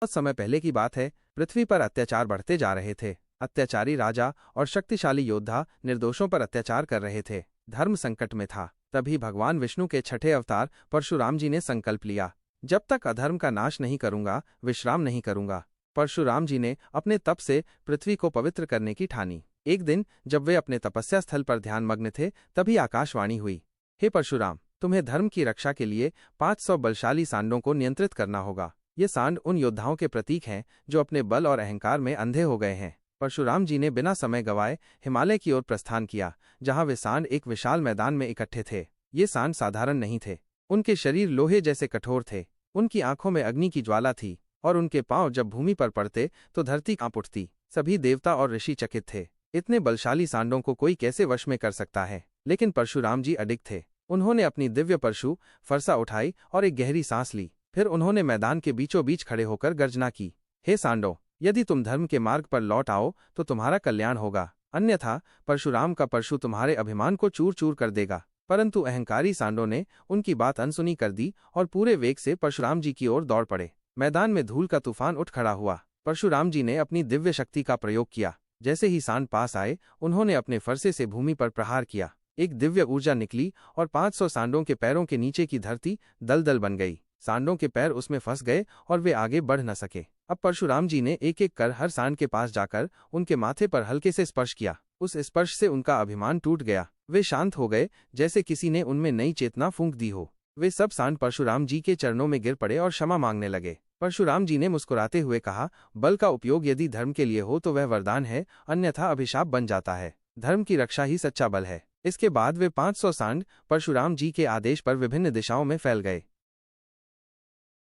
बहुत समय पहले की बात है, पृथ्वी पर अत्याचार बढ़ते जा रहे थे। अत्याचारी राजा और शक्तिशाली योद्धा निर्दोषों पर अत्याचार कर रहे थे। धर्म संकट में था। तभी भगवान विष्णु के छठे अवतार परशुराम जी ने संकल्प लिया, जब तक अधर्म का नाश नहीं करूंगा, विश्राम नहीं करूंगा। परशुराम जी ने अपने तप से पृथ्वी को पवित्र करने की ठानी। एक दिन जब वे अपने तपस्या स्थल पर ध्यानमग्न थे, तभी आकाशवाणी हुई, हे परशुराम, तुम्हें धर्म की रक्षा के लिए 500 बलशाली सांडों को नियंत्रित करना होगा। ये सांड उन योद्धाओं के प्रतीक हैं जो अपने बल और अहंकार में अंधे हो गए हैं। परशुराम जी ने बिना समय गवाए हिमालय की ओर प्रस्थान किया, जहां वे सांड एक विशाल मैदान में इकट्ठे थे। ये सांड साधारण नहीं थे। उनके शरीर लोहे जैसे कठोर थे, उनकी आंखों में अग्नि की ज्वाला थी, और उनके पांव जब भूमि पर पड़ते तो धरती कांप उठती। सभी देवता और ऋषि चकित थे। इतने बलशाली सांडों को कोई कैसे वश में कर सकता है? लेकिन परशुराम जी अडिग थे। उन्होंने अपनी दिव्य परशु फरसा उठाई और एक गहरी सांस ली। फिर उन्होंने मैदान के बीचों बीच खड़े होकर गर्जना की, हे सांडों, यदि तुम धर्म के मार्ग पर लौट आओ तो तुम्हारा कल्याण होगा, अन्यथा परशुराम का परशु तुम्हारे अभिमान को चूर चूर कर देगा। परंतु अहंकारी सांडों ने उनकी बात अनसुनी कर दी और पूरे वेग से परशुराम जी की ओर दौड़ पड़े। मैदान में धूल का तूफान उठ खड़ा हुआ। परशुराम जी ने अपनी दिव्य शक्ति का प्रयोग किया। जैसे ही सांड पास आए, उन्होंने अपने फरसे से भूमि पर प्रहार किया। एक दिव्य ऊर्जा निकली और 500 सांडों के पैरों के नीचे की धरती दलदल बन गई। सांडों के पैर उसमें फंस गए और वे आगे बढ़ न सके। अब परशुराम जी ने एक एक कर हर सांड के पास जाकर उनके माथे पर हल्के से स्पर्श किया। उस स्पर्श से उनका अभिमान टूट गया। वे शांत हो गए, जैसे किसी ने उनमें नई चेतना फूंक दी हो। वे सब सांड परशुराम जी के चरणों में गिर पड़े और क्षमा मांगने लगे। परशुराम जी ने मुस्कुराते हुए कहा, बल का उपयोग यदि धर्म के लिए हो तो वह वरदान है, अन्यथा अभिशाप बन जाता है। धर्म की रक्षा ही सच्चा बल है। इसके बाद वे 500 सांड परशुराम जी के आदेश पर विभिन्न दिशाओं में फैल गए।